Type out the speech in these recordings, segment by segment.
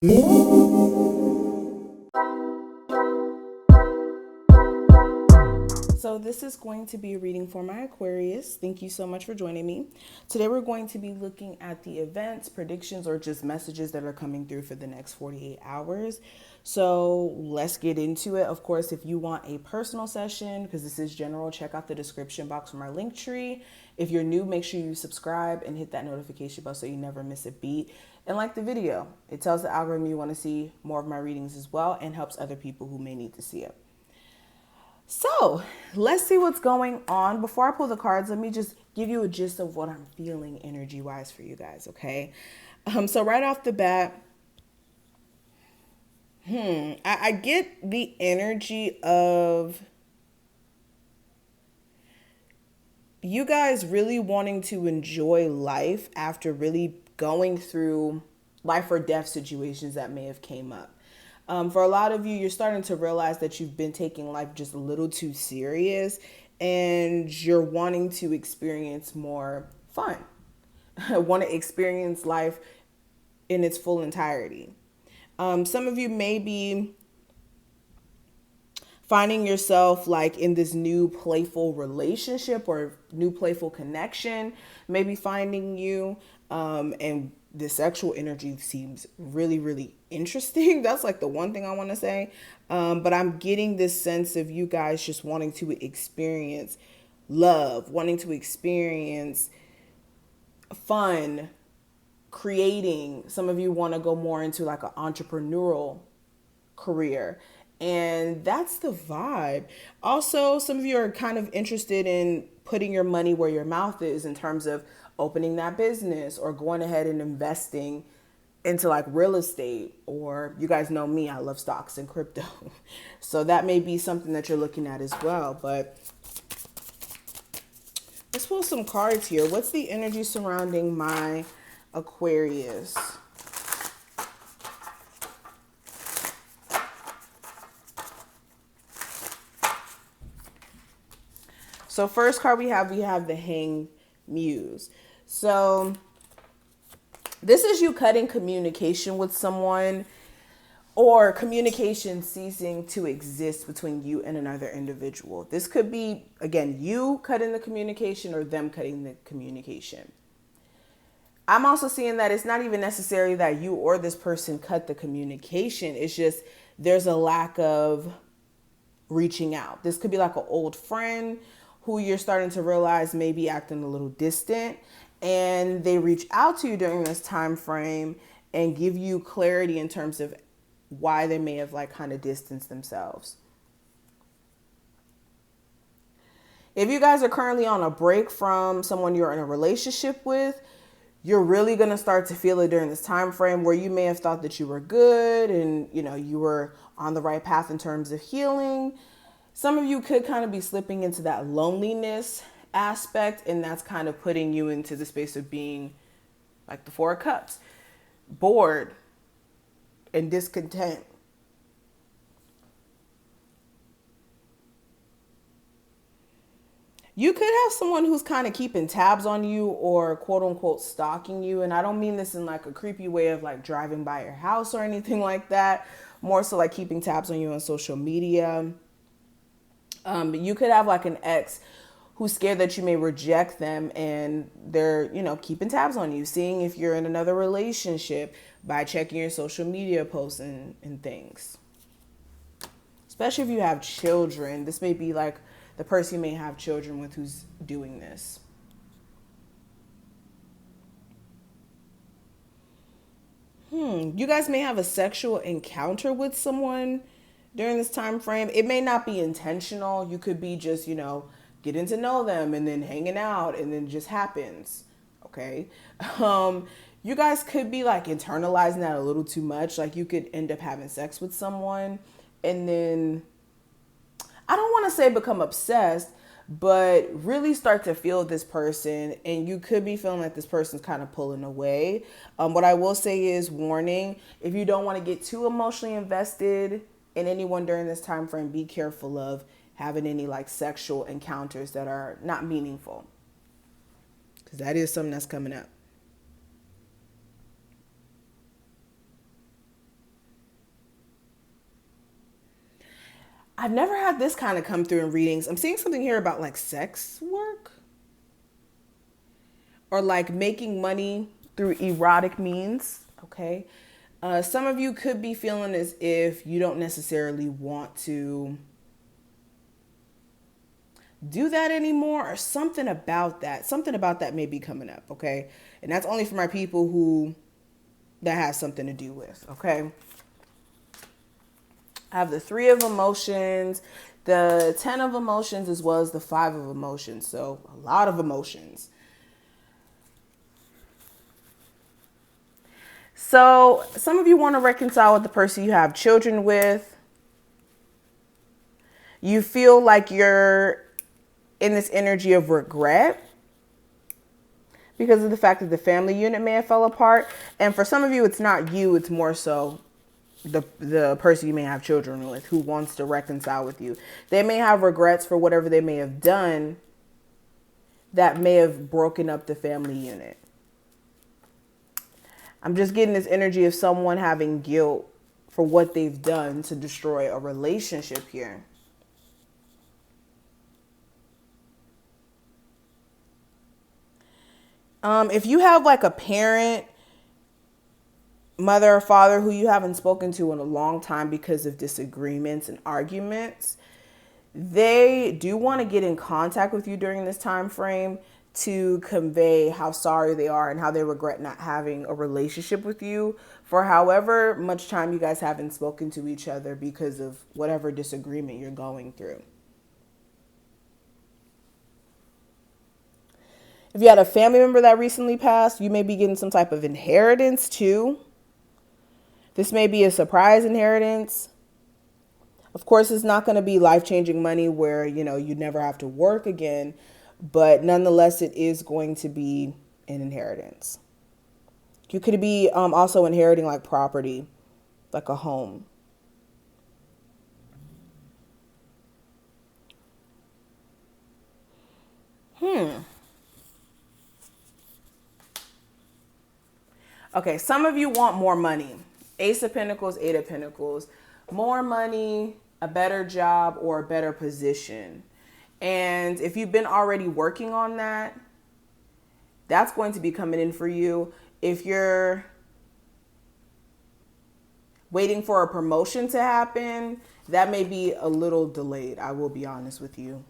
So this is going to be a reading for my Aquarius. Thank you so much for joining me. Today we're going to be looking at the events, predictions, or just messages that are coming through for the next 48 hours. So let's get into it. Of course, if you want a personal session, because this is general, check out the description box for my link tree. If you're new, make sure you subscribe and hit that notification bell so you never miss a beat. And like the video, it tells the algorithm you want to see more of my readings as well and helps other people who may need to see it. So let's see what's going on. Before I pull the cards, let me just give you a gist of what I'm feeling energy-wise for you guys, okay? So right off the bat, I get the energy of you guys really wanting to enjoy life after really going through life or death situations that may have came up. For a lot of you, you're starting to realize that you've been taking life just a little too serious and you're wanting to experience more fun. Want to experience life in its full entirety. Some of you may be finding yourself like in this new playful relationship or new playful connection, maybe finding you and the sexual energy seems really, really interesting. That's like the one thing I want to say. But I'm getting this sense of you guys just wanting to experience love, wanting to experience fun, creating. Some of you want to go more into like an entrepreneurial career. And that's the vibe. Also, some of you are kind of interested in putting your money where your mouth is in terms of opening that business or going ahead and investing into like real estate, or you guys know me, I love stocks and crypto. So that may be something that you're looking at as well. But let's pull some cards here. What's the energy surrounding my Aquarius? So first card we have the Hanged Muse. So this is you cutting communication with someone or communication ceasing to exist between you and another individual. This could be, again, you cutting the communication or them cutting the communication. I'm also seeing that it's not even necessary that you or this person cut the communication. It's just there's a lack of reaching out. This could be like an old friend who you're starting to realize may be acting a little distant, and they reach out to you during this time frame and give you clarity in terms of why they may have like kind of distanced themselves. If you guys are currently on a break from someone you're in a relationship with, you're really going to start to feel it during this time frame where you may have thought that you were good and you were on the right path in terms of healing. Some of you could kind of be slipping into that loneliness aspect, and that's kind of putting you into the space of being like the Four of Cups, bored and discontent. You could have someone who's kind of keeping tabs on you or quote unquote stalking you. And I don't mean this in like a creepy way of like driving by your house or anything like that. More so like keeping tabs on you on social media. You could have like an ex who's scared that you may reject them, and they're, keeping tabs on you, seeing if you're in another relationship by checking your social media posts and things. Especially if you have children. This may be like the person you may have children with who's doing this. You guys may have a sexual encounter with someone during this time frame. It may not be intentional. You could be just, getting to know them and then hanging out, and then it just happens. Okay. You guys could be like internalizing that a little too much. Like you could end up having sex with someone and then, I don't want to say become obsessed, but really start to feel this person, and you could be feeling like this person's kind of pulling away. What I will say is, warning, if you don't want to get too emotionally invested in anyone during this time frame, be careful of having any like sexual encounters that are not meaningful, because that is something that's coming up. I've never had this kind of come through in readings. I'm seeing something here about like sex work or like making money through erotic means. Okay. Some of you could be feeling as if you don't necessarily want to do that anymore, or something about that. Something about that may be coming up. Okay. And that's only for my people who that has something to do with. Okay. I have the 3 of emotions, the 10 of emotions, as well as the 5 of emotions. So a lot of emotions. So some of you want to reconcile with the person you have children with. You feel like you're in this energy of regret because of the fact that the family unit may have fell apart. And for some of you, it's not you, it's more so the person you may have children with who wants to reconcile with you. They may have regrets for whatever they may have done that may have broken up the family unit. I'm just getting this energy of someone having guilt for what they've done to destroy a relationship here. If you have like a parent, mother or father who you haven't spoken to in a long time because of disagreements and arguments, they do want to get in contact with you during this time frame to convey how sorry they are and how they regret not having a relationship with you for however much time you guys haven't spoken to each other because of whatever disagreement you're going through. If you had a family member that recently passed, you may be getting some type of inheritance too. This may be a surprise inheritance. Of course, it's not going to be life-changing money where, you know, you never have to work again, but nonetheless, it is going to be an inheritance. You could be also inheriting like property, like a home. Okay, some of you want more money. Ace of Pentacles, 8 of Pentacles. More money, a better job, or a better position. And if you've been already working on that, that's going to be coming in for you. If you're waiting for a promotion to happen, that may be a little delayed. I will be honest with you.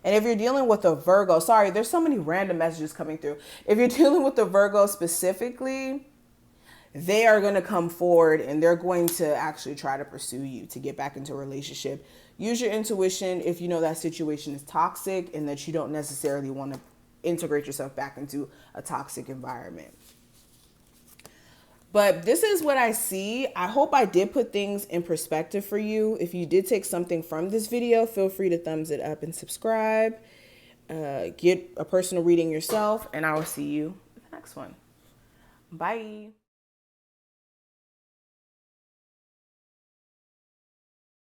And if you're dealing with a Virgo, sorry, there's so many random messages coming through. If you're dealing with a Virgo specifically, they are going to come forward and they're going to actually try to pursue you to get back into a relationship. Use your intuition if you know that situation is toxic and that you don't necessarily want to integrate yourself back into a toxic environment. But this is what I see. I hope I did put things in perspective for you. If you did take something from this video, feel free to thumbs it up and subscribe. Get a personal reading yourself, and I will see you in the next one. Bye.